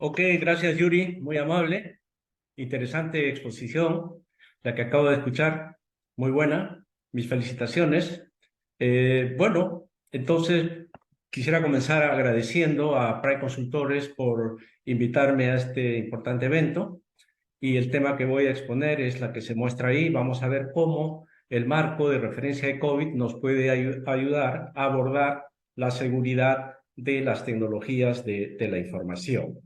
Ok, gracias Yuri, muy amable. Interesante exposición, la que acabo de escuchar, muy buena. Mis felicitaciones. Bueno, entonces quisiera comenzar agradeciendo a Pride Consultores por invitarme a este importante evento y el tema que voy a exponer es la que se muestra ahí. Vamos a ver cómo el marco de referencia de COVID nos puede ayudar a abordar la seguridad de las tecnologías de la información.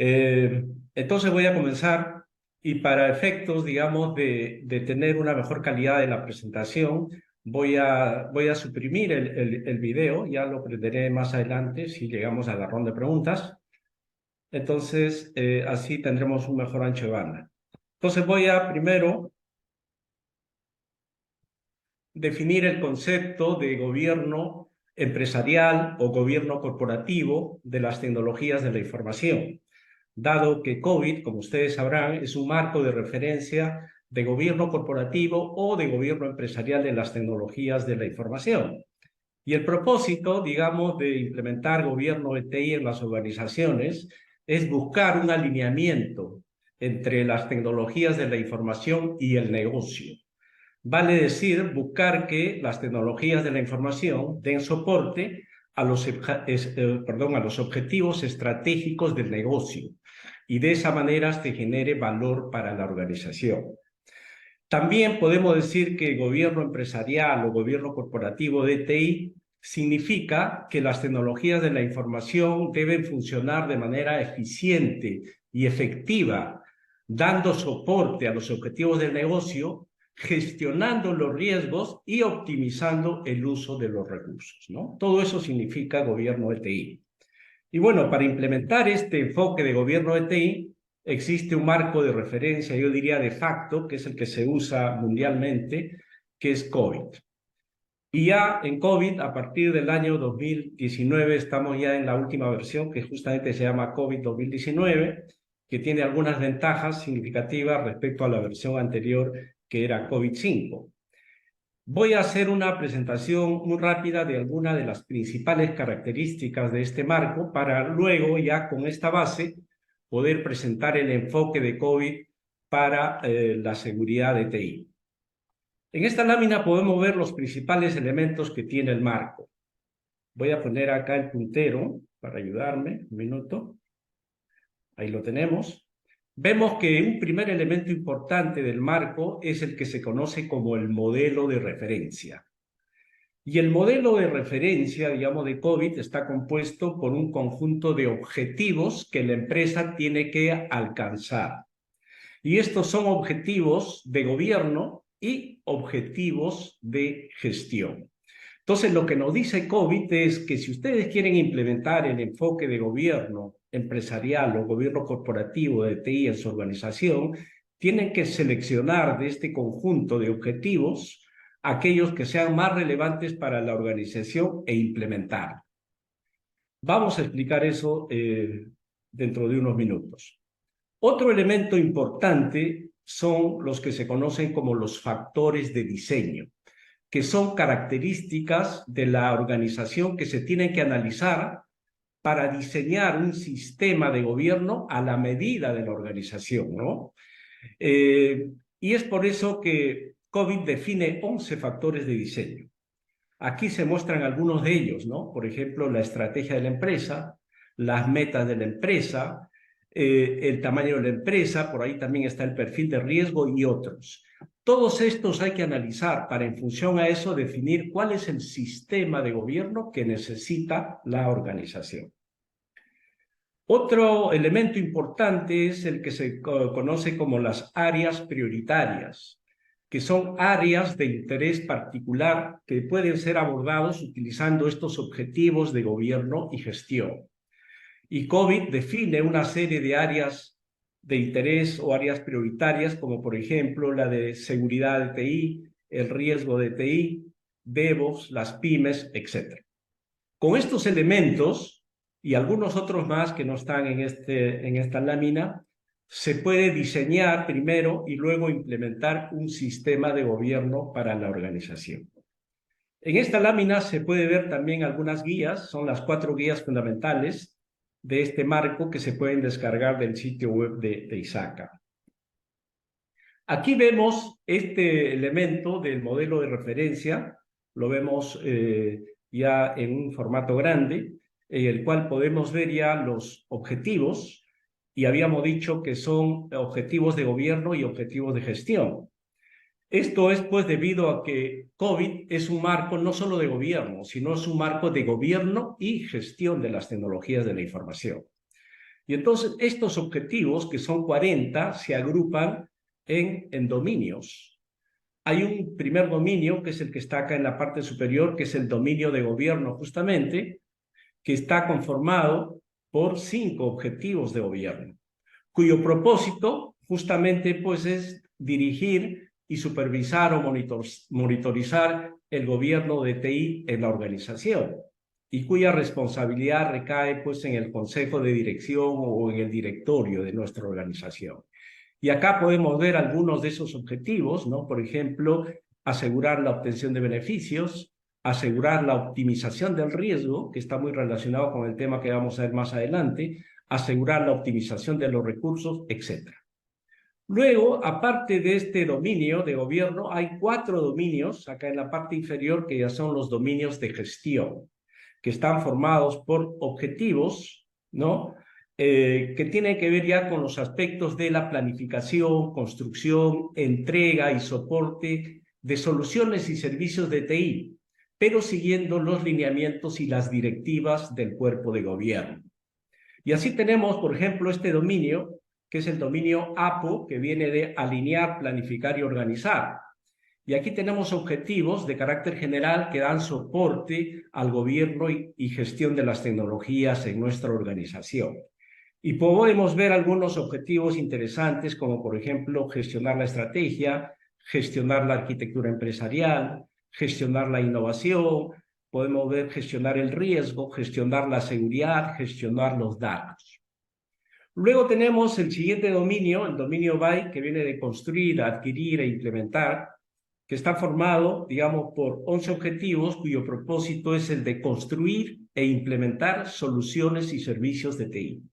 Eh, entonces voy a comenzar y para efectos, digamos, de tener una mejor calidad de la presentación, voy a suprimir el video, ya lo prenderé más adelante si llegamos a la ronda de preguntas. Entonces, así tendremos un mejor ancho de banda. Entonces voy a primero definir el concepto de gobierno empresarial o gobierno corporativo de las tecnologías de la información, dado que COVID, como ustedes sabrán, es un marco de referencia de gobierno corporativo o de gobierno empresarial de las tecnologías de la información. Y el propósito, digamos, de implementar gobierno de TI en las organizaciones es buscar un alineamiento entre las tecnologías de la información y el negocio. Vale decir, buscar que las tecnologías de la información den soporte a los objetivos estratégicos del negocio y de esa manera se genere valor para la organización. También podemos decir que gobierno empresarial o gobierno corporativo de TI significa que las tecnologías de la información deben funcionar de manera eficiente y efectiva, dando soporte a los objetivos del negocio, gestionando los riesgos y optimizando el uso de los recursos, ¿no? Todo eso significa gobierno de TI. Y bueno, para implementar este enfoque de gobierno de TI, existe un marco de referencia, yo diría de facto, que es el que se usa mundialmente, que es COVID. Y ya en COVID, a partir del año 2019, estamos ya en la última versión, que justamente se llama COVID 2019, que tiene algunas ventajas significativas respecto a la versión anterior, que era COVID 5. Voy a hacer una presentación muy rápida de algunas de las principales características de este marco para luego, ya con esta base, poder presentar el enfoque de COVID para la seguridad de TI. En esta lámina podemos ver los principales elementos que tiene el marco. Voy a poner acá el puntero para ayudarme. Un minuto. Ahí lo tenemos. Vemos que un primer elemento importante del marco es el que se conoce como el modelo de referencia. Y el modelo de referencia, digamos, de COVID está compuesto por un conjunto de objetivos que la empresa tiene que alcanzar. Y estos son objetivos de gobierno y objetivos de gestión. Entonces, lo que nos dice COVID es que si ustedes quieren implementar el enfoque de gobierno empresarial o gobierno corporativo de TI en su organización, tienen que seleccionar de este conjunto de objetivos aquellos que sean más relevantes para la organización e implementar. Vamos a explicar eso dentro de unos minutos. Otro elemento importante son los que se conocen como los factores de diseño, que son características de la organización que se tienen que analizar para diseñar un sistema de gobierno a la medida de la organización, ¿no? Y es por eso que COVID define 11 factores de diseño. Aquí se muestran algunos de ellos, ¿no? Por ejemplo, la estrategia de la empresa, las metas de la empresa, el tamaño de la empresa, por ahí también está el perfil de riesgo y otros. Todos estos hay que analizar para, en función a eso, definir cuál es el sistema de gobierno que necesita la organización. Otro elemento importante es el que se conoce como las áreas prioritarias, que son áreas de interés particular que pueden ser abordados utilizando estos objetivos de gobierno y gestión. Y COVID define una serie de áreas de interés o áreas prioritarias, como por ejemplo la de seguridad de TI, el riesgo de TI, DevOps, las pymes, etc. Con estos elementos y algunos otros más que no están en esta lámina, se puede diseñar primero y luego implementar un sistema de gobierno para la organización. En esta lámina se puede ver también algunas guías, son las 4 guías fundamentales de este marco que se pueden descargar del sitio web de ISACA. Aquí vemos este elemento del modelo de referencia, lo vemos ya en un formato grande, en el cual podemos ver ya los objetivos, y habíamos dicho que son objetivos de gobierno y objetivos de gestión. Esto es pues debido a que COVID es un marco no solo de gobierno, sino es un marco de gobierno y gestión de las tecnologías de la información. Y entonces estos objetivos, que son 40, se agrupan en dominios. Hay un primer dominio, que es el que está acá en la parte superior, que es el dominio de gobierno justamente, que está conformado por 5 objetivos de gobierno, cuyo propósito justamente pues es dirigir y supervisar o monitorizar el gobierno de TI en la organización, y cuya responsabilidad recae pues en el consejo de dirección o en el directorio de nuestra organización. Y acá podemos ver algunos de esos objetivos, ¿no? Por ejemplo, asegurar la obtención de beneficios, asegurar la optimización del riesgo, que está muy relacionado con el tema que vamos a ver más adelante, asegurar la optimización de los recursos, etc. Luego, aparte de este dominio de gobierno, hay 4 dominios acá en la parte inferior que ya son los dominios de gestión, que están formados por objetivos, ¿no? Que tienen que ver ya con los aspectos de la planificación, construcción, entrega y soporte de soluciones y servicios de TI, pero siguiendo los lineamientos y las directivas del cuerpo de gobierno. Y así tenemos, por ejemplo, este dominio, que es el dominio APO, que viene de alinear, planificar y organizar. Y aquí tenemos objetivos de carácter general que dan soporte al gobierno y gestión de las tecnologías en nuestra organización. Y podemos ver algunos objetivos interesantes, como por ejemplo gestionar la estrategia, gestionar la arquitectura empresarial, gestionar la innovación, podemos ver gestionar el riesgo, gestionar la seguridad, gestionar los datos. Luego tenemos el siguiente dominio, el dominio BY, que viene de construir, adquirir e implementar, que está formado, digamos, por 11 objetivos, cuyo propósito es el de construir e implementar soluciones y servicios de TI.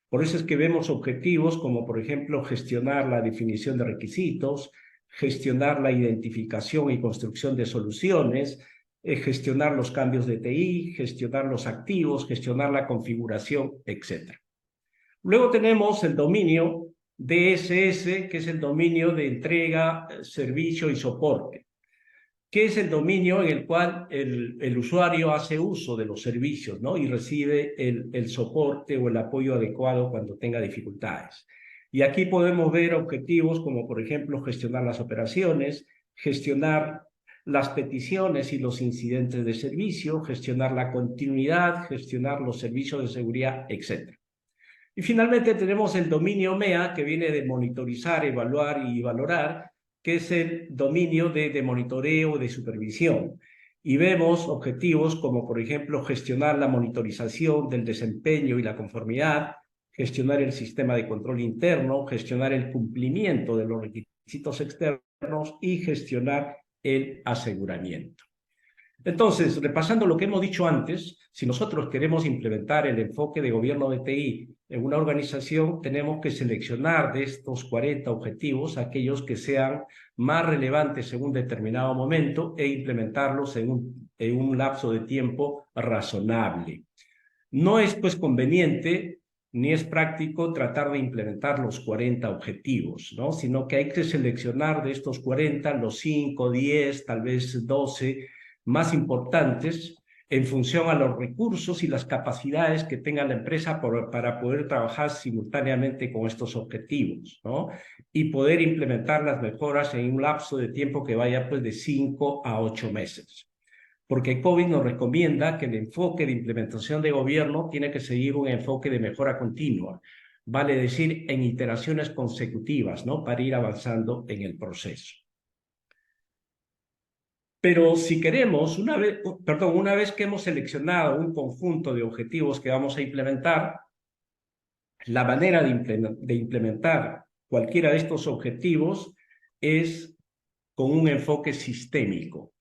Por eso es que vemos objetivos como, por ejemplo, gestionar la definición de requisitos, gestionar la identificación y construcción de soluciones, gestionar los cambios de TI, gestionar los activos, gestionar la configuración, etc. Luego tenemos el dominio DSS, que es el dominio de entrega, servicio y soporte, que es el dominio en el cual el usuario hace uso de los servicios, ¿no? Y recibe el soporte o el apoyo adecuado cuando tenga dificultades. Y aquí podemos ver objetivos como, por ejemplo, gestionar las operaciones, gestionar las peticiones y los incidentes de servicio, gestionar la continuidad, gestionar los servicios de seguridad, etc. Y finalmente tenemos el dominio MEA, que viene de monitorizar, evaluar y valorar, que es el dominio de monitoreo, de supervisión. Y vemos objetivos como, por ejemplo, gestionar la monitorización del desempeño y la conformidad, gestionar el sistema de control interno, gestionar el cumplimiento de los requisitos externos y gestionar el aseguramiento. Entonces, repasando lo que hemos dicho antes, si nosotros queremos implementar el enfoque de gobierno de TI en una organización, tenemos que seleccionar de estos 40 objetivos aquellos que sean más relevantes en un determinado momento e implementarlos en un lapso de tiempo razonable. No es pues conveniente ni es práctico tratar de implementar los 40 objetivos, ¿no? Sino que hay que seleccionar de estos 40 los 5, 10, tal vez 12 más importantes en función a los recursos y las capacidades que tenga la empresa para poder trabajar simultáneamente con estos objetivos, ¿no? Y poder implementar las mejoras en un lapso de tiempo que vaya pues de 5 a 8 meses. Porque COVID nos recomienda que el enfoque de implementación de gobierno tiene que seguir un enfoque de mejora continua, vale decir, en iteraciones consecutivas, ¿no? Para ir avanzando en el proceso. Pero si queremos, una vez que hemos seleccionado un conjunto de objetivos que vamos a implementar, la manera de implementar cualquiera de estos objetivos es con un enfoque sistémico.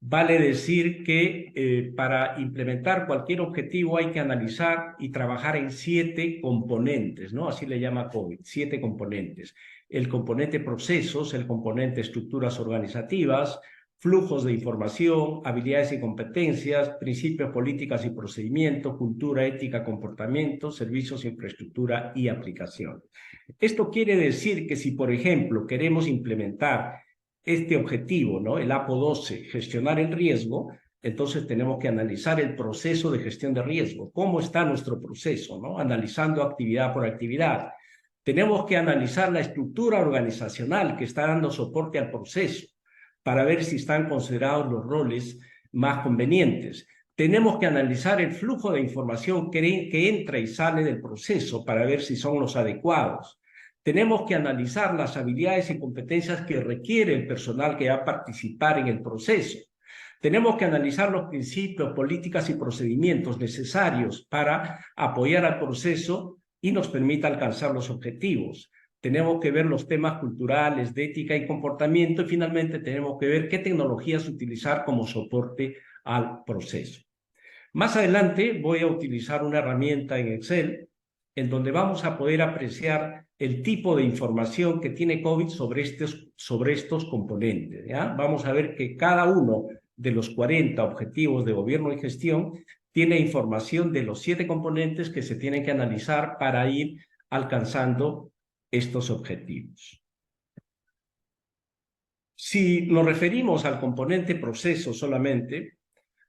vale decir que para implementar cualquier objetivo hay que analizar y trabajar en 7 componentes, ¿no? Así le llama COVID, 7 componentes. El componente procesos, el componente estructuras organizativas, flujos de información, habilidades y competencias, principios, políticas y procedimientos, cultura, ética, comportamiento, servicios, infraestructura y aplicación. Esto quiere decir que si, por ejemplo, queremos implementar este objetivo, ¿no? El APO 12, gestionar el riesgo, entonces tenemos que analizar el proceso de gestión de riesgo. ¿Cómo está nuestro proceso, ¿no? Analizando actividad por actividad. Tenemos que analizar la estructura organizacional que está dando soporte al proceso para ver si están considerados los roles más convenientes. Tenemos que analizar el flujo de información que entra y sale del proceso para ver si son los adecuados. Tenemos que analizar las habilidades y competencias que requiere el personal que va a participar en el proceso. Tenemos que analizar los principios, políticas y procedimientos necesarios para apoyar al proceso y nos permita alcanzar los objetivos. Tenemos que ver los temas culturales, de ética y comportamiento, y finalmente tenemos que ver qué tecnologías utilizar como soporte al proceso. Más adelante voy a utilizar una herramienta en Excel en donde vamos a poder apreciar el tipo de información que tiene COVID sobre estos componentes, ¿ya? Vamos a ver que cada uno de los 40 objetivos de gobierno y gestión tiene información de los 7 componentes que se tienen que analizar para ir alcanzando estos objetivos. Si nos referimos al componente proceso solamente,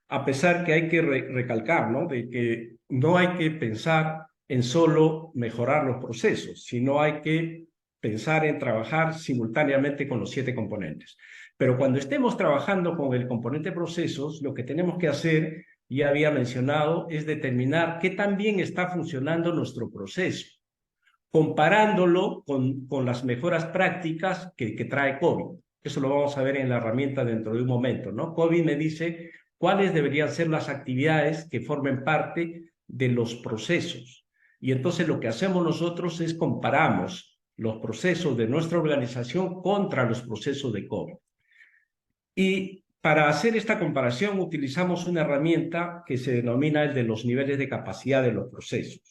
a pesar que hay que recalcar, ¿no? De que no hay que pensar en solo mejorar los procesos, sino hay que pensar en trabajar simultáneamente con los 7 componentes. Pero cuando estemos trabajando con el componente procesos, lo que tenemos que hacer, ya había mencionado, es determinar qué tan bien está funcionando nuestro proceso, comparándolo con las mejoras prácticas que trae COVID. Eso lo vamos a ver en la herramienta dentro de un momento, ¿no? COVID me dice cuáles deberían ser las actividades que formen parte de los procesos. Y entonces lo que hacemos nosotros es comparamos los procesos de nuestra organización contra los procesos de COVID. Y para hacer esta comparación utilizamos una herramienta que se denomina el de los niveles de capacidad de los procesos.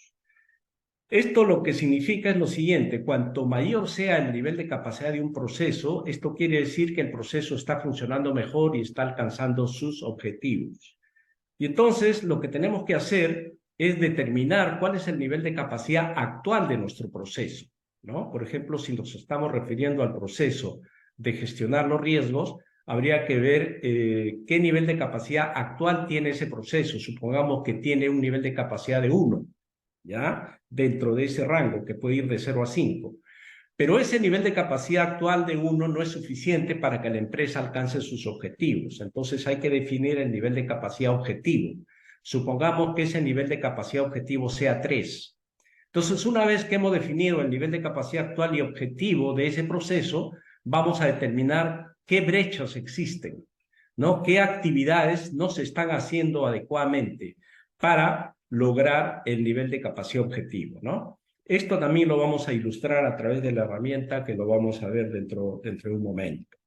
Esto lo que significa es lo siguiente: cuanto mayor sea el nivel de capacidad de un proceso, esto quiere decir que el proceso está funcionando mejor y está alcanzando sus objetivos. Y entonces lo que tenemos que hacer es determinar cuál es el nivel de capacidad actual de nuestro proceso, ¿no? Por ejemplo, si nos estamos refiriendo al proceso de gestionar los riesgos, habría que ver qué nivel de capacidad actual tiene ese proceso. Supongamos que tiene un nivel de capacidad de 1. ¿Ya? Dentro de ese rango que puede ir de 0 a 5. Pero ese nivel de capacidad actual de 1 no es suficiente para que la empresa alcance sus objetivos. Entonces hay que definir el nivel de capacidad objetivo. Supongamos que ese nivel de capacidad objetivo sea 3. Entonces, una vez que hemos definido el nivel de capacidad actual y objetivo de ese proceso, vamos a determinar qué brechas existen, ¿no? Qué actividades no se están haciendo adecuadamente para lograr el nivel de capacidad objetivo, ¿no? Esto también lo vamos a ilustrar a través de la herramienta que lo vamos a ver dentro de un momento.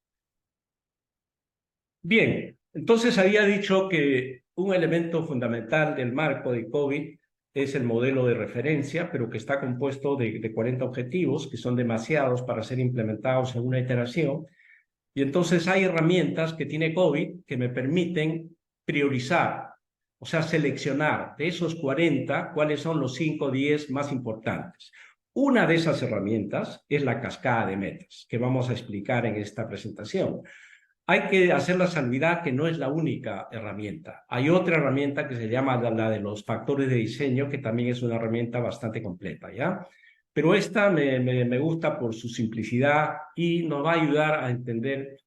Bien, entonces había dicho que un elemento fundamental del marco de COVID es el modelo de referencia, pero que está compuesto de 40 objetivos, que son demasiados para ser implementados en una iteración. Y entonces hay herramientas que tiene COVID que me permiten priorizar, o sea, seleccionar de esos 40 cuáles son los 5 o 10 más importantes. Una de esas herramientas es la cascada de metas, que vamos a explicar en esta presentación. Hay que hacer la salvedad que no es la única herramienta. Hay otra herramienta que se llama la de los factores de diseño, que también es una herramienta bastante completa, ¿ya? Pero esta me gusta por su simplicidad y nos va a ayudar a entender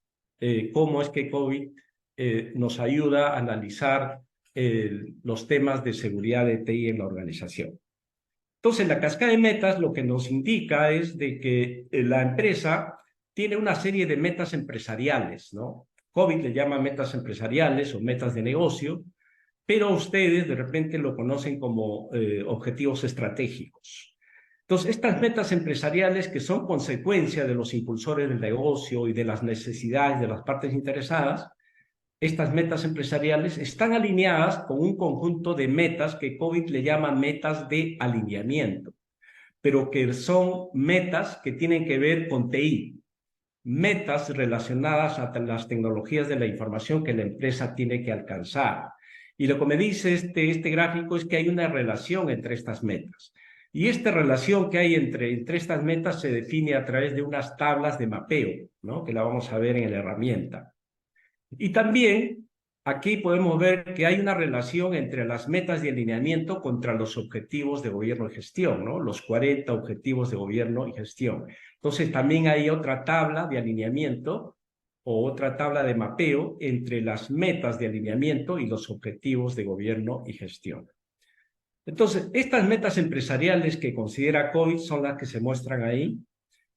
cómo es que COVID nos ayuda a analizar los temas de seguridad de TI en la organización. Entonces, la cascada de metas lo que nos indica es de que la empresa tiene una serie de metas empresariales, ¿no? COVID le llama metas empresariales o metas de negocio, pero ustedes de repente lo conocen como objetivos estratégicos. Entonces, estas metas empresariales, que son consecuencia de los impulsores del negocio y de las necesidades de las partes interesadas, estas metas empresariales están alineadas con un conjunto de metas que COVID le llama metas de alineamiento, pero que son metas que tienen que ver con TI, metas relacionadas a las tecnologías de la información que la empresa tiene que alcanzar. Y lo que me dice este gráfico es que hay una relación entre estas metas. Y esta relación que hay entre estas metas se define a través de unas tablas de mapeo, ¿no? Que la vamos a ver en la herramienta. Y también aquí podemos ver que hay una relación entre las metas de alineamiento contra los objetivos de gobierno y gestión, ¿no? Los 40 objetivos de gobierno y gestión. Entonces también hay otra tabla de alineamiento o otra tabla de mapeo entre las metas de alineamiento y los objetivos de gobierno y gestión. Entonces, estas metas empresariales que considera COVID son las que se muestran ahí,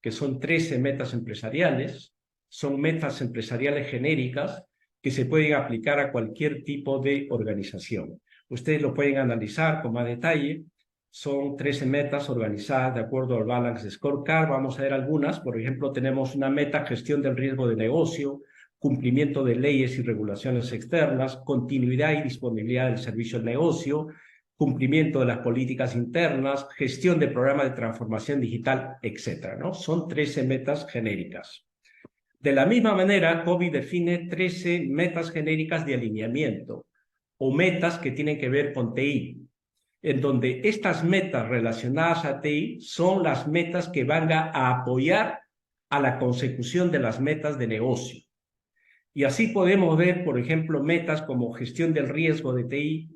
que son 13 metas empresariales, son metas empresariales genéricas que se pueden aplicar a cualquier tipo de organización. Ustedes lo pueden analizar con más detalle. Son 13 metas organizadas de acuerdo al Balance Scorecard. Vamos a ver algunas. Por ejemplo, tenemos una meta gestión del riesgo de negocio, cumplimiento de leyes y regulaciones externas, continuidad y disponibilidad del servicio del negocio, cumplimiento de las políticas internas, gestión de programas de transformación digital, etcétera, ¿no? Son 13 metas genéricas. De la misma manera, COVID define 13 metas genéricas de alineamiento o metas que tienen que ver con TI, en donde estas metas relacionadas a TI son las metas que van a apoyar a la consecución de las metas de negocio. Y así podemos ver, por ejemplo, metas como gestión del riesgo de TI,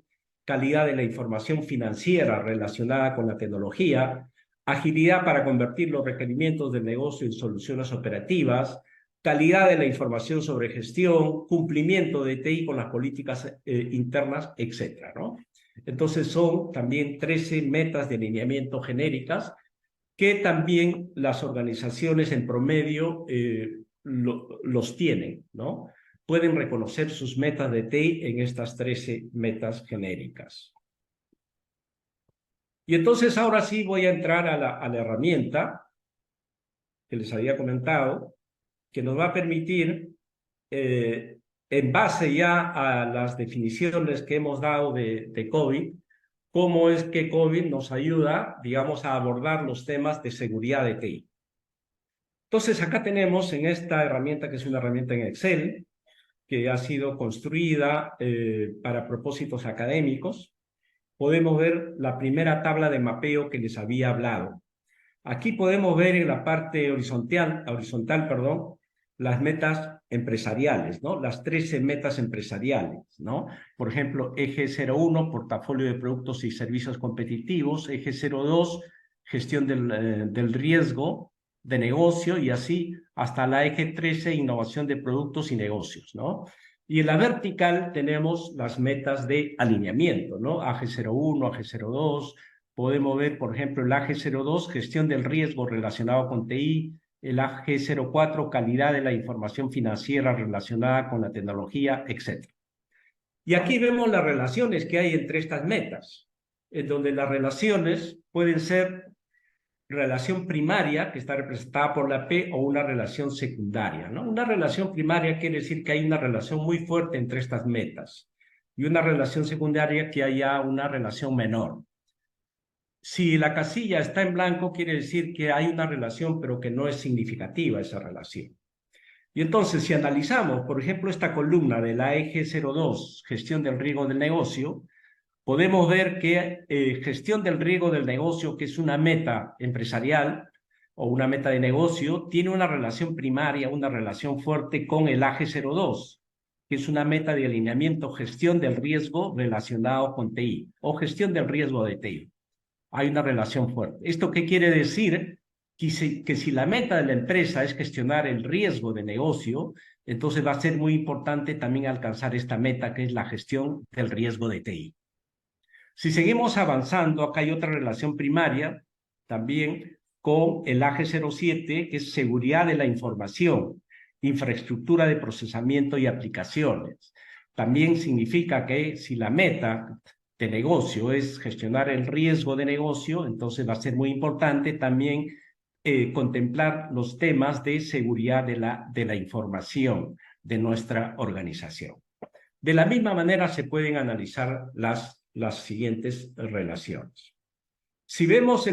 calidad de la información financiera relacionada con la tecnología, agilidad para convertir los requerimientos del negocio en soluciones operativas, calidad de la información sobre gestión, cumplimiento de TI con las políticas internas, etcétera, ¿no? Entonces son también 13 metas de alineamiento genéricas que también las organizaciones en promedio los tienen, ¿no? Pueden reconocer sus metas de TI en estas 13 metas genéricas. Y entonces ahora sí voy a entrar a la herramienta que les había comentado, que nos va a permitir, en base ya a las definiciones que hemos dado de COVID, cómo es que COVID nos ayuda, digamos, a abordar los temas de seguridad de TI. Entonces, acá tenemos en esta herramienta, que es una herramienta en Excel, que ha sido construida para propósitos académicos, podemos ver la primera tabla de mapeo que les había hablado. Aquí podemos ver en la parte horizontal, las metas empresariales, ¿no? Las 13 metas empresariales, ¿no? Por ejemplo, eje 01, portafolio de productos y servicios competitivos, eje 02, gestión del riesgo de negocio, y así hasta la eje 13, innovación de productos y negocios, ¿no? Y en la vertical tenemos las metas de alineamiento, ¿no? AG01, AG02, podemos ver, por ejemplo, el AG02, gestión del riesgo relacionado con TI, el AG04, calidad de la información financiera relacionada con la tecnología, etc. Y aquí vemos las relaciones que hay entre estas metas, en donde las relaciones pueden ser relación primaria, que está representada por la P, o una relación secundaria, ¿no? Una relación primaria quiere decir que hay una relación muy fuerte entre estas metas, y una relación secundaria que haya una relación menor. Si la casilla está en blanco, quiere decir que hay una relación, pero que no es significativa esa relación. Y entonces, si analizamos, por ejemplo, esta columna de la eje 02, gestión del riesgo del negocio, podemos ver que gestión del riesgo del negocio, que es una meta empresarial o una meta de negocio, tiene una relación primaria, una relación fuerte con el AG02, que es una meta de alineamiento, gestión del riesgo relacionado con TI o gestión del riesgo de TI. Hay una relación fuerte. ¿Esto qué quiere decir? Que si la meta de la empresa es gestionar el riesgo de negocio, entonces va a ser muy importante también alcanzar esta meta, que es la gestión del riesgo de TI. Si seguimos avanzando, acá hay otra relación primaria también con el AG07, que es seguridad de la información, infraestructura de procesamiento y aplicaciones. También significa que si la meta de negocio es gestionar el riesgo de negocio, entonces va a ser muy importante también contemplar los temas de seguridad de la información de nuestra organización. De la misma manera se pueden analizar las siguientes relaciones. Si vemos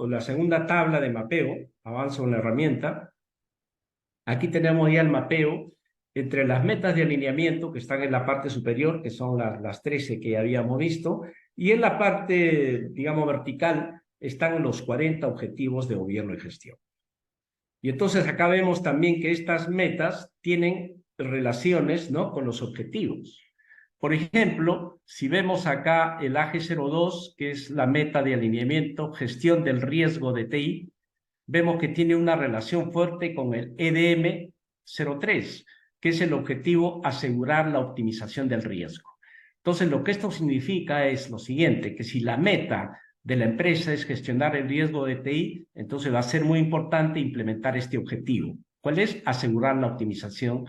la segunda tabla de mapeo, avanzo en la herramienta, aquí tenemos ya el mapeo entre las metas de alineamiento que están en la parte superior, que son las 13 que habíamos visto, y en la parte, digamos, vertical están los 40 objetivos de gobierno y gestión. Y entonces acá vemos también que estas metas tienen relaciones, ¿no?, con los objetivos. Por ejemplo, si vemos acá el AG02, que es la meta de alineamiento, gestión del riesgo de TI, vemos que tiene una relación fuerte con el EDM03, que es el objetivo asegurar la optimización del riesgo. Entonces, lo que esto significa es lo siguiente, que si la meta de la empresa es gestionar el riesgo de TI, entonces va a ser muy importante implementar este objetivo. ¿Cuál es? Asegurar la optimización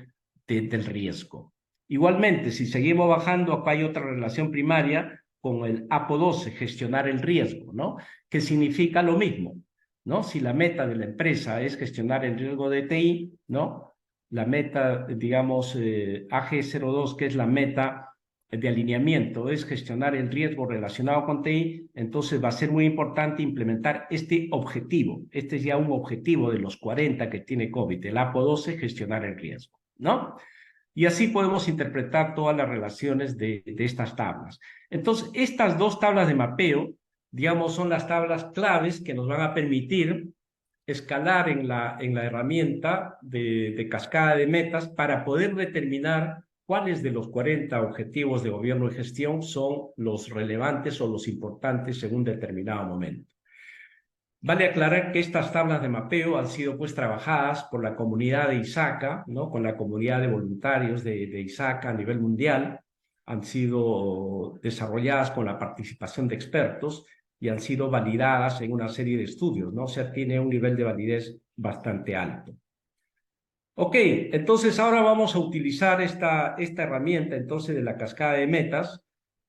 del riesgo. Igualmente, si seguimos bajando, acá hay otra relación primaria con el APO12, gestionar el riesgo, ¿no? Que significa lo mismo, ¿no? Si la meta de la empresa es gestionar el riesgo de TI, ¿no? La meta, digamos, AG02, que es la meta de alineamiento, es gestionar el riesgo relacionado con TI, entonces va a ser muy importante implementar este objetivo. Este es ya un objetivo de los 40 que tiene COVID, el APO12, gestionar el riesgo, ¿no? Y así podemos interpretar todas las relaciones de estas tablas. Entonces, estas dos tablas de mapeo, digamos, son las tablas claves que nos van a permitir escalar en la herramienta de cascada de metas para poder determinar cuáles de los 40 objetivos de gobierno y gestión son los relevantes o los importantes según determinado momento. Vale aclarar que estas tablas de mapeo han sido pues trabajadas por la comunidad de ISACA, ¿no?, con la comunidad de voluntarios de ISACA a nivel mundial, han sido desarrolladas con la participación de expertos y han sido validadas en una serie de estudios, ¿no? O sea, tiene un nivel de validez bastante alto. Ok, entonces ahora vamos a utilizar esta herramienta entonces de la cascada de metas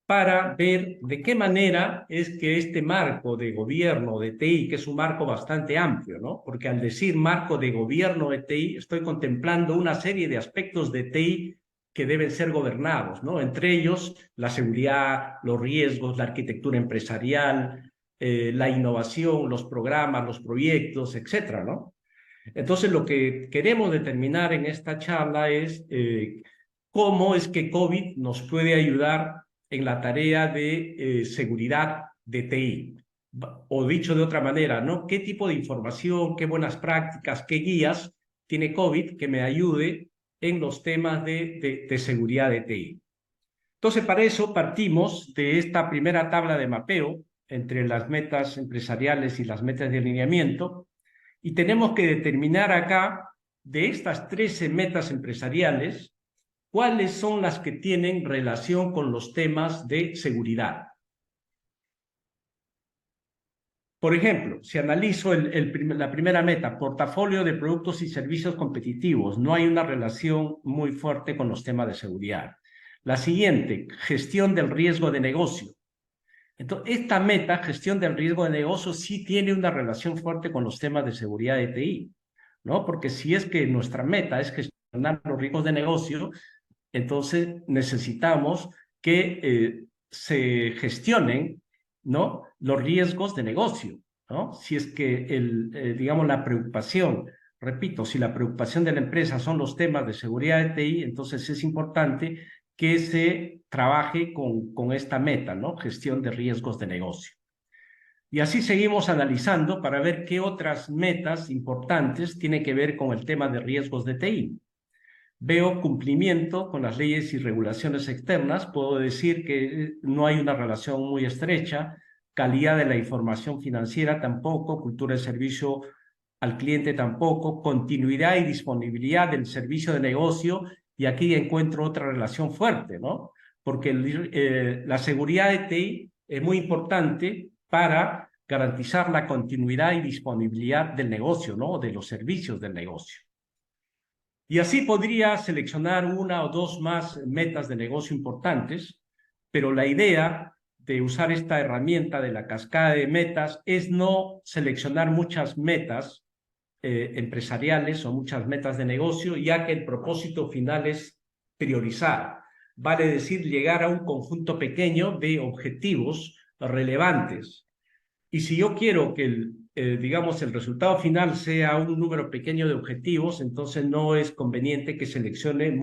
para ver de qué manera es que este marco de gobierno de TI, que es un marco bastante amplio, ¿no? Porque al decir marco de gobierno de TI, estoy contemplando una serie de aspectos de TI que deben ser gobernados, ¿no? Entre ellos, la seguridad, los riesgos, la arquitectura empresarial, la innovación, los programas, los proyectos, etcétera, ¿no? Entonces, lo que queremos determinar en esta charla es cómo es que COVID nos puede ayudar en la tarea de seguridad de TI. O dicho de otra manera, ¿no? ¿Qué tipo de información, qué buenas prácticas, qué guías tiene COVID que me ayude en los temas de seguridad de TI? Entonces, para eso partimos de esta primera tabla de mapeo entre las metas empresariales y las metas de alineamiento, y tenemos que determinar acá, de estas 13 metas empresariales, cuáles son las que tienen relación con los temas de seguridad. Por ejemplo, si analizo la primera meta, portafolio de productos y servicios competitivos, no hay una relación muy fuerte con los temas de seguridad. La siguiente, gestión del riesgo de negocio. Entonces, esta meta, gestión del riesgo de negocio, sí tiene una relación fuerte con los temas de seguridad de TI, ¿no? Porque si es que nuestra meta es gestionar los riesgos de negocio, entonces necesitamos que se gestionen, ¿no?, los riesgos de negocio, ¿no? Si es que, digamos, la preocupación, repito, si la preocupación de la empresa son los temas de seguridad de TI, entonces es importante que se trabaje con esta meta, ¿no? Gestión de riesgos de negocio. Y así seguimos analizando para ver qué otras metas importantes tienen que ver con el tema de riesgos de TI. Veo cumplimiento con las leyes y regulaciones externas. Puedo decir que no hay una relación muy estrecha. Calidad de la información financiera tampoco. Cultura de servicio al cliente tampoco. Continuidad y disponibilidad del servicio de negocio. Y aquí encuentro otra relación fuerte, ¿no? Porque la seguridad de TI es muy importante para garantizar la continuidad y disponibilidad del negocio, ¿no?, de los servicios del negocio. Y así podría seleccionar una o dos más metas de negocio importantes, pero la idea de usar esta herramienta de la cascada de metas es no seleccionar muchas metas empresariales o muchas metas de negocio, ya que el propósito final es priorizar. vale decir llegar a un conjunto pequeño de objetivos relevantes. Y si yo quiero que digamos, el resultado final sea un número pequeño de objetivos, entonces no es conveniente que seleccione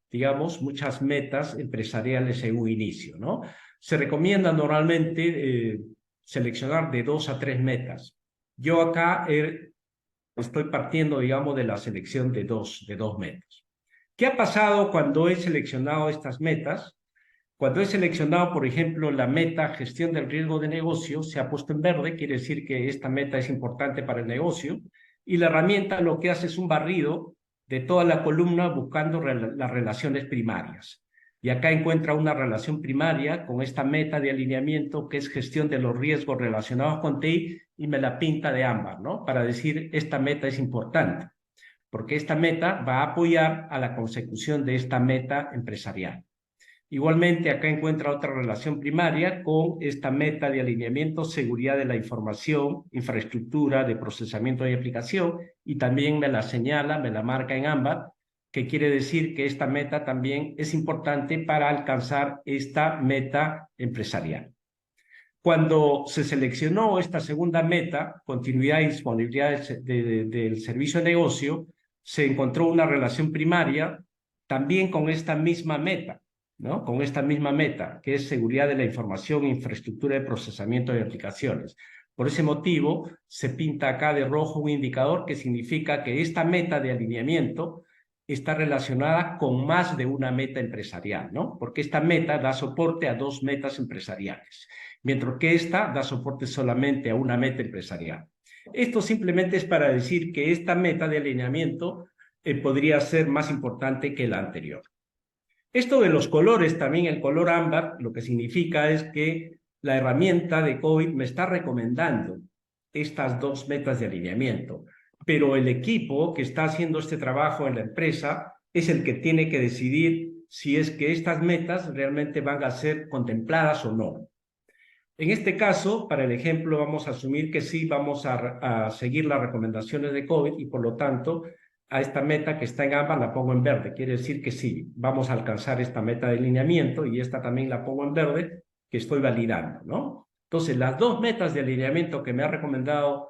digamos, muchas metas empresariales en un inicio, ¿no? Se recomienda normalmente seleccionar de 2 a 3 metas. Yo acá estoy partiendo, digamos, de la selección de dos metas. ¿Qué ha pasado cuando he seleccionado estas metas? Cuando he seleccionado, por ejemplo, la meta gestión del riesgo de negocio, se ha puesto en verde, quiere decir que esta meta es importante para el negocio, y la herramienta lo que hace es un barrido de toda la columna buscando las relaciones primarias. Y acá encuentra una relación primaria con esta meta de alineamiento que es gestión de los riesgos relacionados con TI y me la pinta de ámbar, ¿no? Para decir esta meta es importante, porque esta meta va a apoyar a la consecución de esta meta empresarial. Igualmente, acá encuentra otra relación primaria con esta meta de alineamiento, seguridad de la información, infraestructura de procesamiento y aplicación, y también me la señala, me la marca en ámbar, que quiere decir que esta meta también es importante para alcanzar esta meta empresarial. Cuando se seleccionó esta segunda meta, continuidad y disponibilidad del servicio de negocio, se encontró una relación primaria también con esta misma meta, ¿no? Con esta misma meta, que es seguridad de la información e infraestructura de procesamiento de aplicaciones. Por ese motivo, se pinta acá de rojo un indicador que significa que esta meta de alineamiento está relacionada con más de una meta empresarial, ¿no? Porque esta meta da soporte a 2 metas empresariales, mientras que esta da soporte solamente a una meta empresarial. Esto simplemente es para decir que esta meta de alineamiento podría ser más importante que la anterior. Esto de los colores, también el color ámbar, lo que significa es que la herramienta de COVID me está recomendando estas 2 metas de alineamiento, pero el equipo que está haciendo este trabajo en la empresa es el que tiene que decidir si es que estas metas realmente van a ser contempladas o no. En este caso, para el ejemplo, vamos a asumir que sí vamos a seguir las recomendaciones de COVID y por lo tanto a esta meta que está en ámbar la pongo en verde. Quiere decir que sí, vamos a alcanzar esta meta de alineamiento y esta también la pongo en verde, que estoy validando, ¿no? Entonces, las 2 metas de alineamiento que me ha recomendado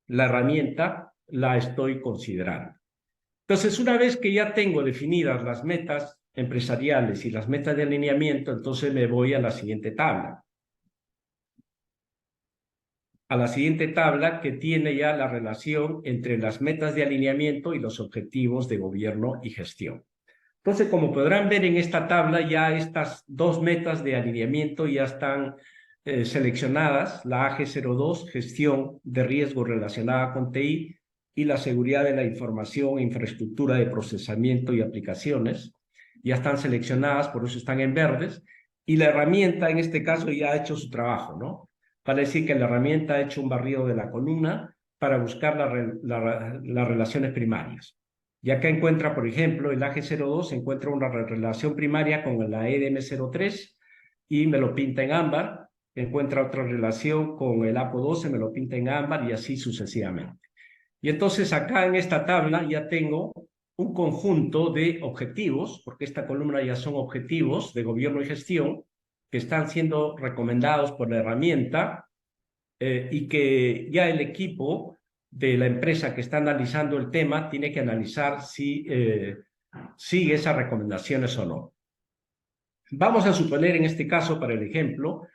la herramienta, la estoy considerando. Entonces, una vez que ya tengo definidas las metas empresariales y las metas de alineamiento, entonces me voy a la siguiente tabla. A la siguiente tabla que tiene ya la relación entre las metas de alineamiento y los objetivos de gobierno y gestión. Entonces, como podrán ver en esta tabla, ya estas 2 metas de alineamiento ya están seleccionadas, la AG02, gestión de riesgo relacionada con TI, y la seguridad de la información e infraestructura de procesamiento y aplicaciones. Ya están seleccionadas, por eso están en verdes, y la herramienta en este caso ya ha hecho su trabajo, ¿no? Para decir que la herramienta ha hecho un barrido de la columna para buscar las relaciones primarias. Y acá encuentra, por ejemplo, el AG02 encuentra una relación primaria con la EDM03 y me lo pinta en ámbar. Encuentra otra relación con el APO12, me lo pinta en ámbar y así sucesivamente. Y entonces acá en esta tabla ya tengo un conjunto de objetivos, porque esta columna ya son objetivos de gobierno y gestión que están siendo recomendados por la herramienta y que ya el equipo de la empresa que está analizando el tema tiene que analizar si sigue esas recomendaciones o no. Vamos a suponer en este caso, para el ejemplo,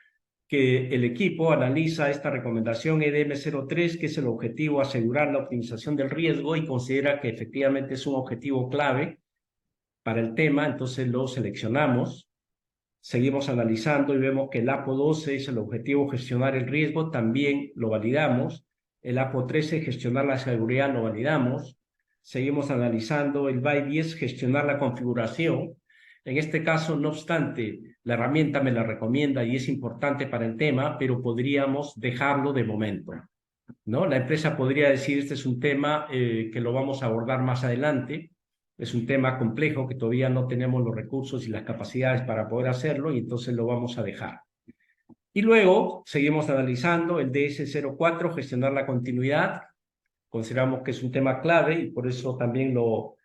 que el equipo analiza esta recomendación EDM03, que es el objetivo asegurar la optimización del riesgo, y considera que efectivamente es un objetivo clave para el tema, entonces lo seleccionamos. Seguimos analizando y vemos que el APO12 es el objetivo gestionar el riesgo, también lo validamos. El APO13, gestionar la seguridad, lo validamos. Seguimos analizando el BY10, gestionar la configuración. En este caso, no obstante, la herramienta me la recomienda y es importante para el tema, pero podríamos dejarlo de momento, ¿no? La empresa podría decir, este es un tema que lo vamos a abordar más adelante, es un tema complejo que todavía no tenemos los recursos y las capacidades para poder hacerlo y entonces lo vamos a dejar. Y luego seguimos analizando el DS04, gestionar la continuidad. Consideramos que es un tema clave y por eso también lo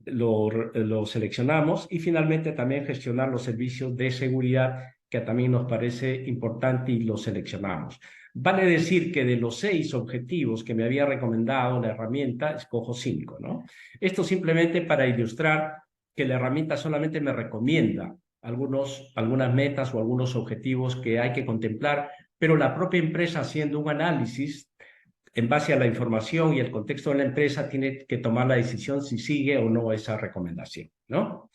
lo seleccionamos y finalmente también gestionar los servicios de seguridad que también nos parece importante y lo seleccionamos. Vale decir que de los 6 objetivos que me había recomendado la herramienta, escojo 5, ¿no? Esto simplemente para ilustrar que la herramienta solamente me recomienda algunas metas o algunos objetivos que hay que contemplar, pero la propia empresa haciendo un análisis en base a la información y el contexto de la empresa, tiene que tomar la decisión si sigue o no esa recomendación, ¿no?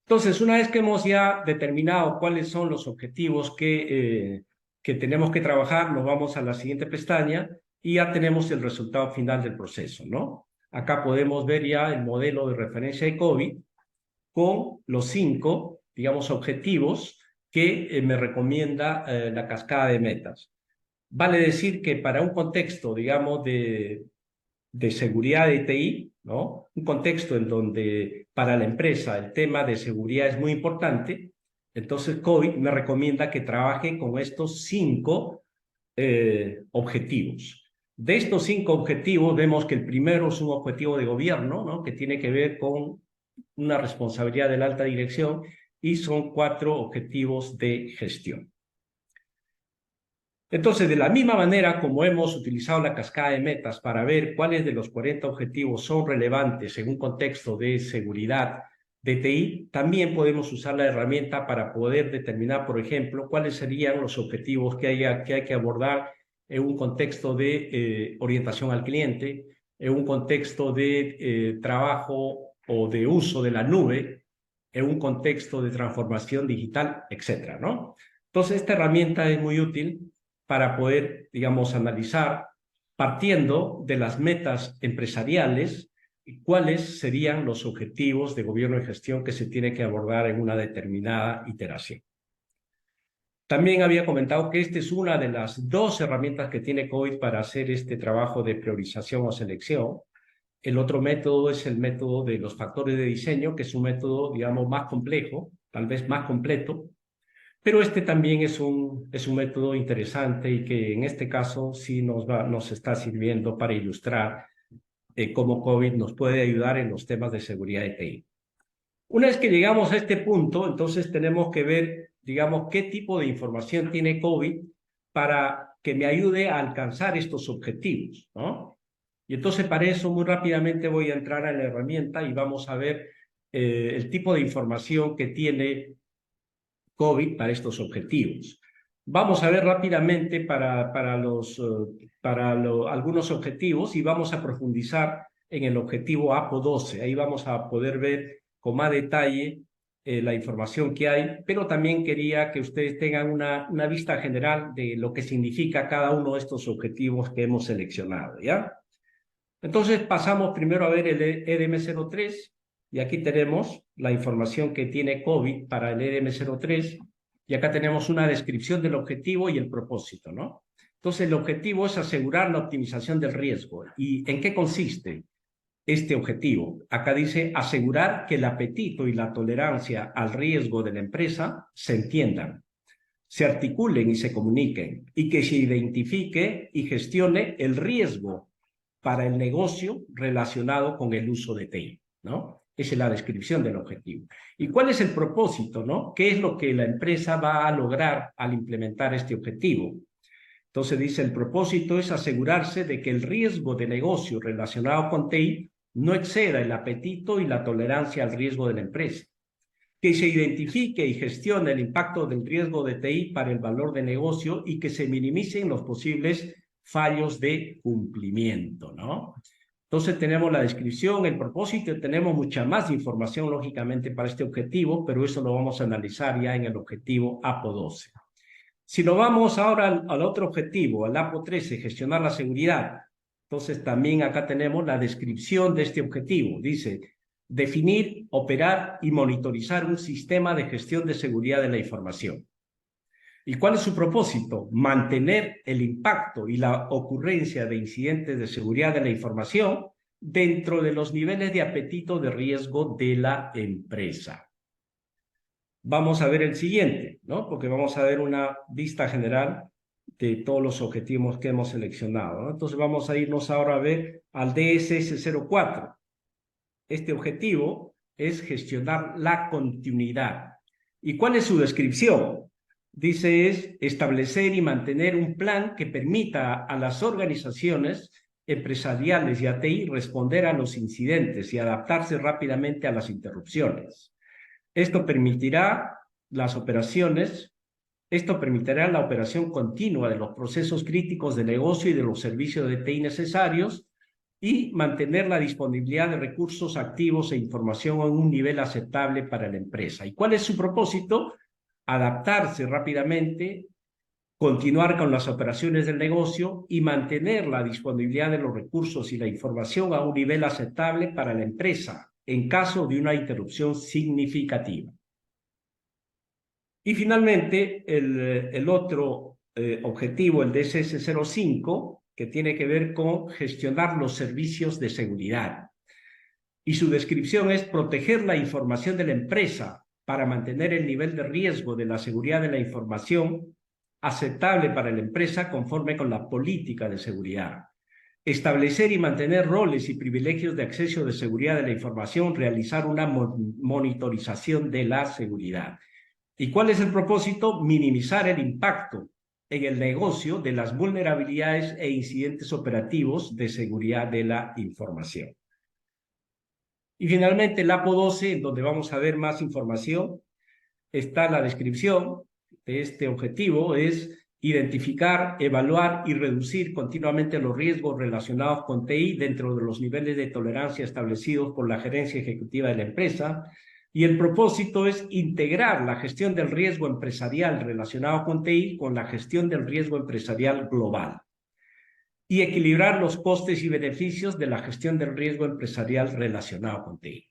Entonces, una vez que hemos ya determinado cuáles son los objetivos que tenemos que trabajar, nos vamos a la siguiente pestaña y ya tenemos el resultado final del proceso, ¿no? Acá podemos ver ya el modelo de referencia de COVID con los 5, digamos, objetivos que me recomienda la cascada de metas. Vale decir que para un contexto, digamos, de seguridad de TI, ¿no? Un contexto en donde para la empresa el tema de seguridad es muy importante, entonces COVID me recomienda que trabaje con estos 5 objetivos. De estos 5 objetivos vemos que el primero es un objetivo de gobierno, ¿no? Que tiene que ver con una responsabilidad de la alta dirección y son 4 objetivos de gestión. Entonces, de la misma manera como hemos utilizado la cascada de metas para ver cuáles de los 40 objetivos son relevantes en un contexto de seguridad de TI, también podemos usar la herramienta para poder determinar, por ejemplo, cuáles serían los objetivos que hay que abordar en un contexto de orientación al cliente, en un contexto de trabajo o de uso de la nube, en un contexto de transformación digital, etcétera, ¿no? Entonces, esta herramienta es muy útil para poder, digamos, analizar, partiendo de las metas empresariales, cuáles serían los objetivos de gobierno y gestión que se tiene que abordar en una determinada iteración. También había comentado que esta es una de las 2 herramientas que tiene COVID para hacer este trabajo de priorización o selección. El otro método es el método de los factores de diseño, que es un método, digamos, más complejo, tal vez más completo, pero este también es un método interesante y que en este caso sí nos está sirviendo para ilustrar cómo COVID nos puede ayudar en los temas de seguridad de TI. Una vez que llegamos a este punto, entonces tenemos que ver, digamos, qué tipo de información tiene COVID para que me ayude a alcanzar estos objetivos, ¿no? Y entonces para eso muy rápidamente voy a entrar a la herramienta y vamos a ver el tipo de información que tiene COVID para estos objetivos. Vamos a ver rápidamente algunos objetivos y vamos a profundizar en el objetivo APO12. Ahí vamos a poder ver con más detalle la información que hay, pero también quería que ustedes tengan una vista general de lo que significa cada uno de estos objetivos que hemos seleccionado, ¿ya? Entonces pasamos primero a ver el EDM03 y aquí tenemos la información que tiene COVID para el EDM03 y acá tenemos una descripción del objetivo y el propósito, ¿no? Entonces el objetivo es asegurar la optimización del riesgo. ¿Y en qué consiste este objetivo? Acá dice asegurar que el apetito y la tolerancia al riesgo de la empresa se entiendan, se articulen y se comuniquen y que se identifique y gestione el riesgo para el negocio relacionado con el uso de TI, ¿no? Esa es la descripción del objetivo. ¿Y cuál es el propósito, no? ¿Qué es lo que la empresa va a lograr al implementar este objetivo? Entonces dice, el propósito es asegurarse de que el riesgo de negocio relacionado con TI no exceda el apetito y la tolerancia al riesgo de la empresa, que se identifique y gestione el impacto del riesgo de TI para el valor de negocio y que se minimicen los posibles fallos de cumplimiento, ¿no? Entonces tenemos la descripción, el propósito, tenemos mucha más información lógicamente para este objetivo, pero eso lo vamos a analizar ya en el objetivo APO12. Si nos vamos ahora al otro objetivo, al APO13, gestionar la seguridad, entonces también acá tenemos la descripción de este objetivo. Dice, definir, operar y monitorizar un sistema de gestión de seguridad de la información. ¿Y cuál es su propósito? Mantener el impacto y la ocurrencia de incidentes de seguridad de la información dentro de los niveles de apetito de riesgo de la empresa. Vamos a ver el siguiente, ¿no? Porque vamos a ver una vista general de todos los objetivos que hemos seleccionado, ¿no? Entonces vamos a irnos ahora a ver al DSS04. este objetivo es gestionar la continuidad. ¿Y cuál es su descripción? Dice es establecer y mantener un plan que permita a las organizaciones empresariales y a TI responder a los incidentes y adaptarse rápidamente a las interrupciones. Esto permitirá las operaciones Esto permitirá la operación continua de los procesos críticos de negocio y de los servicios de TI necesarios y mantener la disponibilidad de recursos activos e información a un nivel aceptable para la empresa. ¿Y cuál es su propósito? Adaptarse rápidamente, continuar con las operaciones del negocio y mantener la disponibilidad de los recursos y la información a un nivel aceptable para la empresa en caso de una interrupción significativa. Y finalmente, el otro objetivo, el DSS05, que tiene que ver con gestionar los servicios de seguridad. Y su descripción es proteger la información de la empresa para mantener el nivel de riesgo de la seguridad de la información aceptable para la empresa conforme con la política de seguridad. Establecer y mantener roles y privilegios de acceso de seguridad de la información, realizar una monitorización de la seguridad. ¿Y cuál es el propósito? Minimizar el impacto en el negocio de las vulnerabilidades e incidentes operativos de seguridad de la información. Y finalmente el APO 12, en donde vamos a ver más información, está la descripción de este objetivo, es identificar, evaluar y reducir continuamente los riesgos relacionados con TI dentro de los niveles de tolerancia establecidos por la gerencia ejecutiva de la empresa. Y el propósito es integrar la gestión del riesgo empresarial relacionado con TI con la gestión del riesgo empresarial global y equilibrar los costes y beneficios de la gestión del riesgo empresarial relacionado con TI.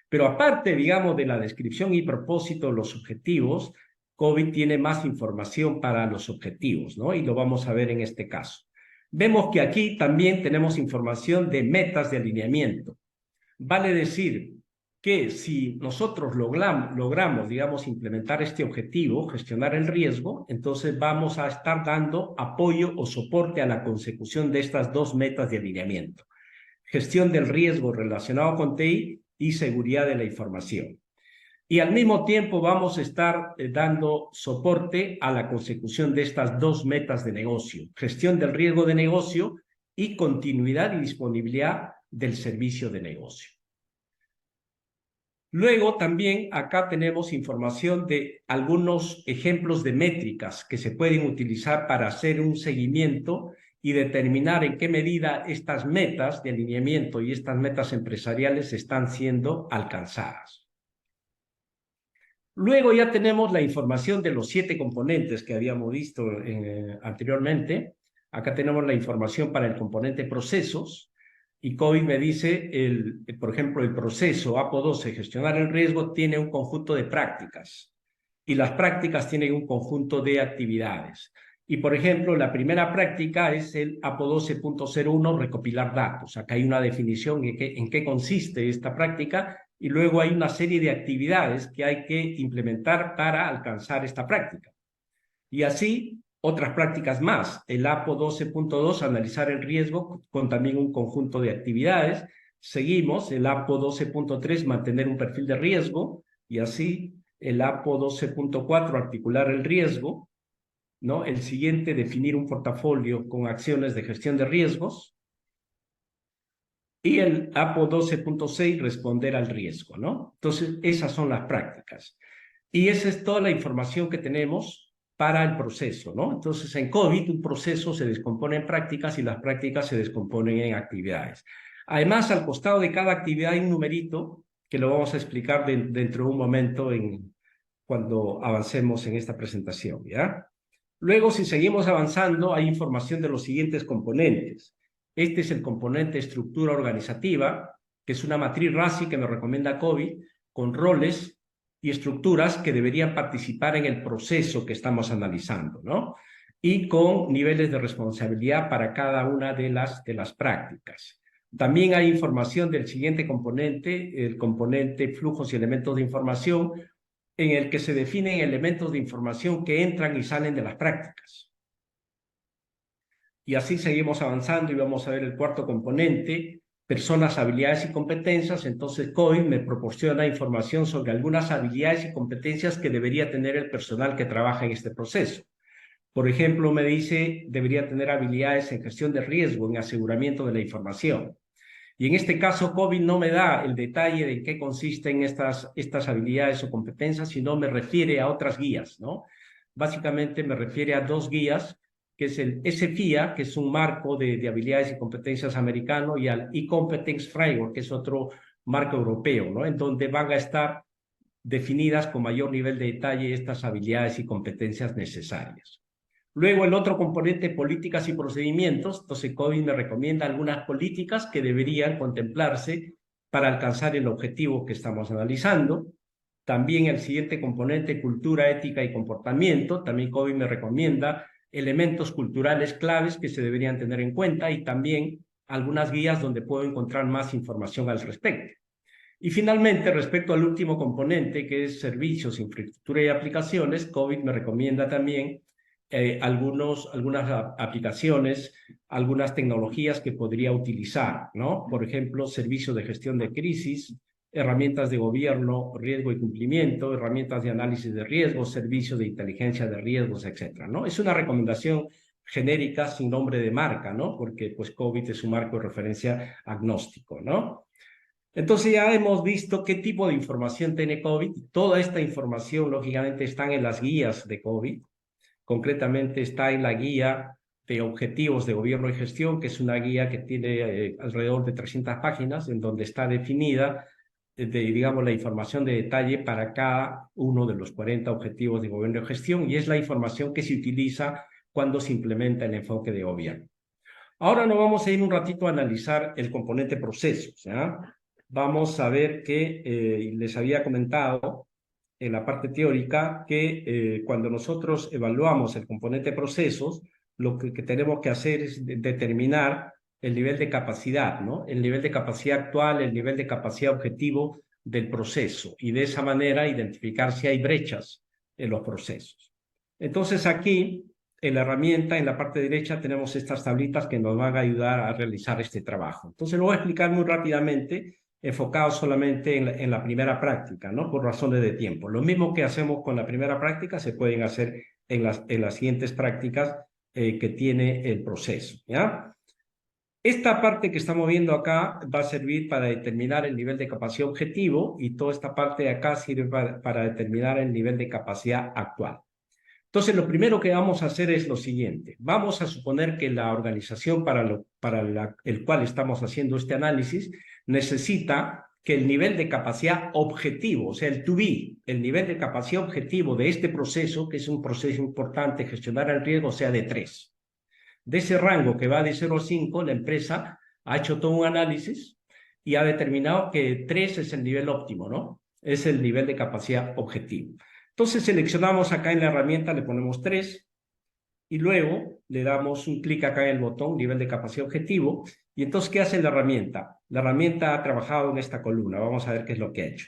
Pero aparte, digamos, de la descripción y propósito de los objetivos, COVID tiene más información para los objetivos, ¿no? Y lo vamos a ver en este caso. Vemos que aquí también tenemos información de metas de alineamiento. Vale decir que si nosotros logramos, digamos, implementar este objetivo, gestionar el riesgo, entonces vamos a estar dando apoyo o soporte a la consecución de estas dos metas de alineamiento. Gestión del riesgo relacionado con TI y seguridad de la información. Y al mismo tiempo vamos a estar dando soporte a la consecución de estas dos metas de negocio, gestión del riesgo de negocio y continuidad y disponibilidad del servicio de negocio. Luego también acá tenemos información de algunos ejemplos de métricas que se pueden utilizar para hacer un seguimiento y determinar en qué medida estas metas de alineamiento y estas metas empresariales están siendo alcanzadas. Luego ya tenemos la información de los 7 componentes que habíamos visto anteriormente. Acá tenemos la información para el componente procesos. Y COVID me dice, por ejemplo, el proceso APO 12, gestionar el riesgo, tiene un conjunto de prácticas. Y las prácticas tienen un conjunto de actividades. Y, por ejemplo, la primera práctica es el APO 12.01, recopilar datos. Acá hay una definición en qué consiste esta práctica y luego hay una serie de actividades que hay que implementar para alcanzar esta práctica. Y así, otras prácticas más. El APO 12.2, analizar el riesgo, con también un conjunto de actividades. Seguimos, el APO 12.3, mantener un perfil de riesgo. Y así, el APO 12.4, articular el riesgo, ¿no? El siguiente, definir un portafolio con acciones de gestión de riesgos. Y el APO 12.6, responder al riesgo, ¿no? Entonces, esas son las prácticas. Y esa es toda la información que tenemos para el proceso, ¿no? Entonces, en COVID, un proceso se descompone en prácticas y las prácticas se descomponen en actividades. Además, al costado de cada actividad hay un numerito que lo vamos a explicar dentro de un momento cuando avancemos en esta presentación, ¿ya? Luego, si seguimos avanzando, hay información de los siguientes componentes. Este es el componente estructura organizativa, que es una matriz RACI que nos recomienda COVID, con roles y estructuras que deberían participar en el proceso que estamos analizando, ¿no? Y con niveles de responsabilidad para cada una de las prácticas. También hay información del siguiente componente, el componente flujos y elementos de información, en el que se definen elementos de información que entran y salen de las prácticas. Y así seguimos avanzando y vamos a ver el cuarto componente, personas, habilidades y competencias, entonces COVID me proporciona información sobre algunas habilidades y competencias que debería tener el personal que trabaja en este proceso. Por ejemplo, me dice, debería tener habilidades en gestión de riesgo, en aseguramiento de la información. Y en este caso, COVID no me da el detalle de en qué consisten estas habilidades o competencias, sino me refiere a otras guías, ¿no? Básicamente me refiere a dos guías, que es el SFIA, que es un marco de habilidades y competencias americano, y al E-Competence Framework, que es otro marco europeo, ¿no? En donde van a estar definidas con mayor nivel de detalle estas habilidades y competencias necesarias. Luego el otro componente, políticas y procedimientos. Entonces COVID me recomienda algunas políticas que deberían contemplarse para alcanzar el objetivo que estamos analizando. También el siguiente componente, cultura, ética y comportamiento. También COVID me recomienda elementos culturales claves que se deberían tener en cuenta y también algunas guías donde puedo encontrar más información al respecto. Y finalmente, respecto al último componente, que es servicios, infraestructura y aplicaciones, COVID me recomienda también algunas aplicaciones, algunas tecnologías que podría utilizar, ¿no? Por ejemplo, servicios de gestión de crisis, herramientas de gobierno, riesgo y cumplimiento, herramientas de análisis de riesgos, servicios de inteligencia de riesgos, etcétera, ¿no? Es una recomendación genérica sin nombre de marca, ¿no? Porque pues COVID es un marco de referencia agnóstico, ¿no? Entonces ya hemos visto qué tipo de información tiene COVID. Toda esta información, lógicamente, está en las guías de COVID. Concretamente está en la guía de objetivos de gobierno y gestión, que es una guía que tiene alrededor de 300 páginas, en donde está definida, digamos, la información de detalle para cada uno de los 40 objetivos de gobierno y gestión, y es la información que se utiliza cuando se implementa el enfoque de gobierno. Ahora nos vamos a ir un ratito a analizar el componente procesos, ¿ya? Vamos a ver que les había comentado en la parte teórica que cuando nosotros evaluamos el componente procesos, lo que tenemos que hacer es determinar el nivel de capacidad, ¿no? El nivel de capacidad actual, el nivel de capacidad objetivo del proceso, y de esa manera identificar si hay brechas en los procesos. Entonces aquí, en la herramienta, en la parte derecha, tenemos estas tablitas que nos van a ayudar a realizar este trabajo. Entonces lo voy a explicar muy rápidamente, enfocado solamente en la primera práctica, ¿no? Por razones de tiempo. Lo mismo que hacemos con la primera práctica se pueden hacer en las siguientes prácticas que tiene el proceso, ¿ya? Esta parte que estamos viendo acá va a servir para determinar el nivel de capacidad objetivo, y toda esta parte de acá sirve para determinar el nivel de capacidad actual. Entonces, lo primero que vamos a hacer es lo siguiente. Vamos a suponer que la organización para el cual estamos haciendo este análisis necesita que el nivel de capacidad objetivo, o sea, el to be, el nivel de capacidad objetivo de este proceso, que es un proceso importante, gestionar el riesgo, sea de 3. De ese rango que va de 0 a 5, la empresa ha hecho todo un análisis y ha determinado que 3 es el nivel óptimo, ¿no? Es el nivel de capacidad objetivo. Entonces seleccionamos acá en la herramienta, le ponemos 3 y luego le damos un clic acá en el botón nivel de capacidad objetivo. Y entonces, ¿qué hace la herramienta? La herramienta ha trabajado en esta columna. Vamos a ver qué es lo que ha hecho.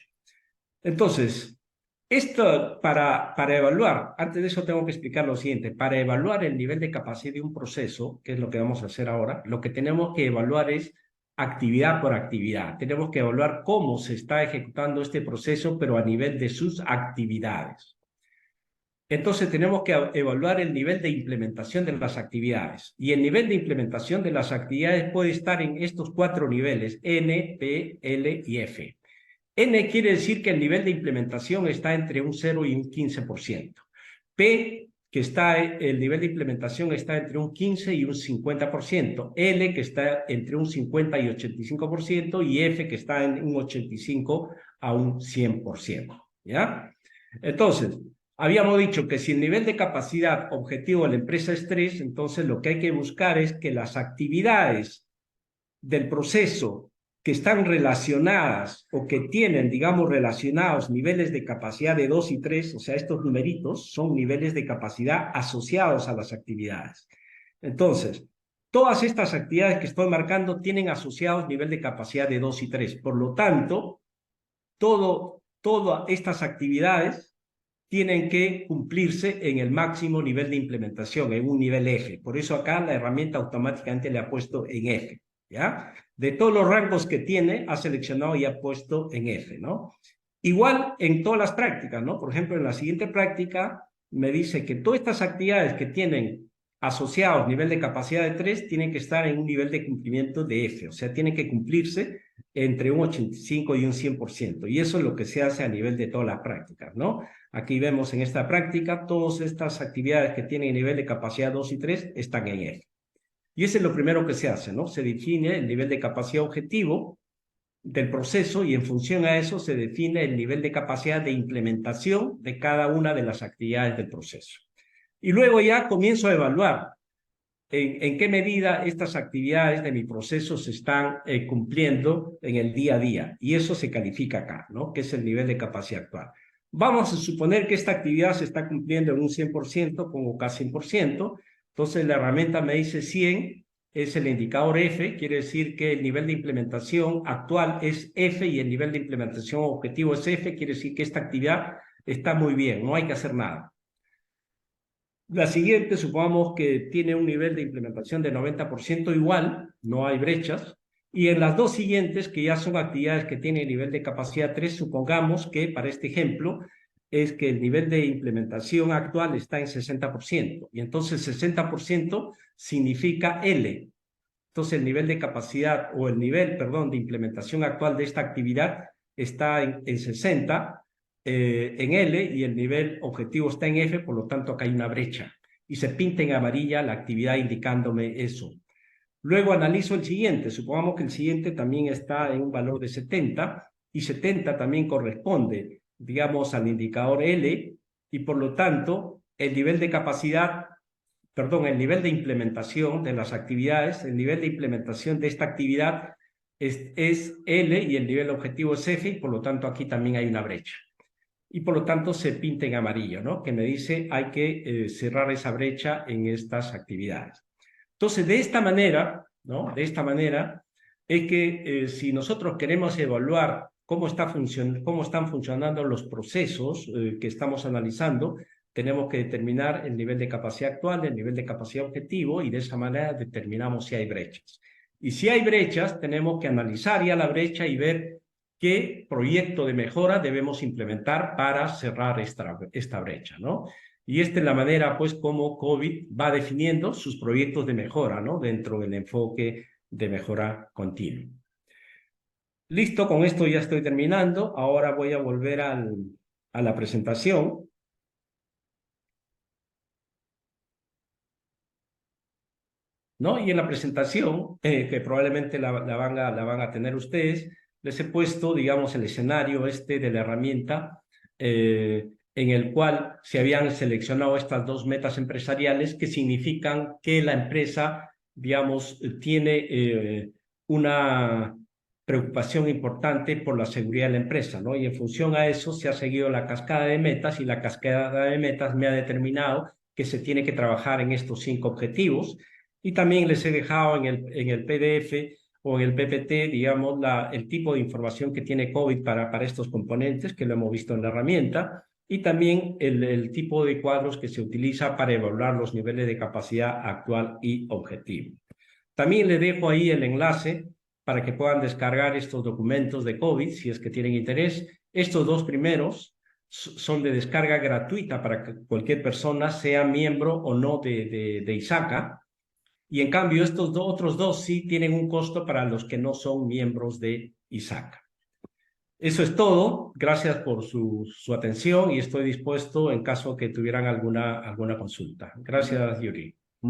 Entonces, esto para evaluar, antes de eso tengo que explicar lo siguiente. Para evaluar el nivel de capacidad de un proceso, que es lo que vamos a hacer ahora, lo que tenemos que evaluar es actividad por actividad. Tenemos que evaluar cómo se está ejecutando este proceso, pero a nivel de sus actividades. Entonces tenemos que evaluar el nivel de implementación de las actividades. Y el nivel de implementación de las actividades puede estar en estos 4 niveles, N, P, L y F. N quiere decir que el nivel de implementación está entre un 0 y un 15%. P, que el nivel de implementación está entre un 15 y un 50%. L, que está entre un 50 y 85%. Y F, que está en un 85 a un 100%. ¿Ya? Entonces, habíamos dicho que si el nivel de capacidad objetivo de la empresa es 3, entonces lo que hay que buscar es que las actividades del proceso que están relacionadas o que tienen, digamos, relacionados niveles de capacidad de 2 y 3, o sea, estos numeritos son niveles de capacidad asociados a las actividades. Entonces, todas estas actividades que estoy marcando tienen asociados nivel de capacidad de 2 y 3. Por lo tanto, todas estas actividades tienen que cumplirse en el máximo nivel de implementación, en un nivel F. Por eso acá la herramienta automáticamente le ha puesto en F. ¿ya? De todos los rangos que tiene, ha seleccionado y ha puesto en F, ¿no? Igual en todas las prácticas, ¿no? Por ejemplo, en la siguiente práctica me dice que todas estas actividades que tienen asociados nivel de capacidad de 3 tienen que estar en un nivel de cumplimiento de F, o sea, tienen que cumplirse entre un 85 y un 100%, y eso es lo que se hace a nivel de todas las prácticas, ¿no? Aquí vemos en esta práctica, todas estas actividades que tienen nivel de capacidad 2 y 3 están en F. Y eso es lo primero que se hace, ¿no? Se define el nivel de capacidad objetivo del proceso y en función a eso se define el nivel de capacidad de implementación de cada una de las actividades del proceso. Y luego ya comienzo a evaluar en qué medida estas actividades de mi proceso se están cumpliendo en el día a día. Y eso se califica acá, ¿no? Que es el nivel de capacidad actual. Vamos a suponer que esta actividad se está cumpliendo en un 100%, como casi 100%. Entonces la herramienta me dice 100, es el indicador F, quiere decir que el nivel de implementación actual es F y el nivel de implementación objetivo es F, quiere decir que esta actividad está muy bien, no hay que hacer nada. La siguiente, supongamos que tiene un nivel de implementación de 90% igual, no hay brechas. Y en las dos siguientes, que ya son actividades que tienen nivel de capacidad 3, supongamos que para este ejemplo es que el nivel de implementación actual está en 60%. Y entonces 60% significa L. Entonces el nivel de capacidad o el nivel, perdón, de implementación actual de esta actividad está en 60 en L y el nivel objetivo está en F, por lo tanto acá hay una brecha y se pinta en amarilla la actividad indicándome eso. Luego analizo el siguiente, supongamos que el siguiente también está en un valor de 70 y 70 también corresponde, digamos, al indicador L y por lo tanto el nivel de capacidad, perdón, el nivel de implementación de las actividades, el nivel de implementación de esta actividad es L y el nivel objetivo es F y por lo tanto aquí también hay una brecha y por lo tanto se pinta en amarillo, ¿no? Que me dice hay que cerrar esa brecha en estas actividades. Entonces, de esta manera, ¿no? De esta manera es que si nosotros queremos evaluar cómo están funcionando los procesos que estamos analizando, tenemos que determinar el nivel de capacidad actual, el nivel de capacidad objetivo y de esa manera determinamos si hay brechas. Y si hay brechas, tenemos que analizar ya la brecha y ver qué proyecto de mejora debemos implementar para cerrar esta brecha, ¿no? Y esta es la manera, pues, como COVID va definiendo sus proyectos de mejora, ¿no? Dentro del enfoque de mejora continua. Listo, con esto ya estoy terminando. Ahora voy a volver a la presentación. ¿No? Y en la presentación, que probablemente la van a tener ustedes, les he puesto, digamos, el escenario de la herramienta en el cual se habían seleccionado estas dos metas empresariales que significan que la empresa, digamos, tiene una preocupación importante por la seguridad de la empresa, ¿no? Y en función a eso se ha seguido la cascada de metas y la cascada de metas me ha determinado que se tiene que trabajar en estos 5 objetivos y también les he dejado en el PDF o en el PPT, digamos, el tipo de información que tiene COVID para estos componentes, que lo hemos visto en la herramienta, y también el tipo de cuadros que se utiliza para evaluar los niveles de capacidad actual y objetivo. También les dejo ahí el enlace para que puedan descargar estos documentos de COVID, si es que tienen interés. Estos dos primeros son de descarga gratuita para que cualquier persona sea miembro o no de ISACA. Y en cambio, estos otros dos sí tienen un costo para los que no son miembros de ISACA. Eso es todo. Gracias por su atención y estoy dispuesto en caso que tuvieran alguna consulta. Gracias, Yuri.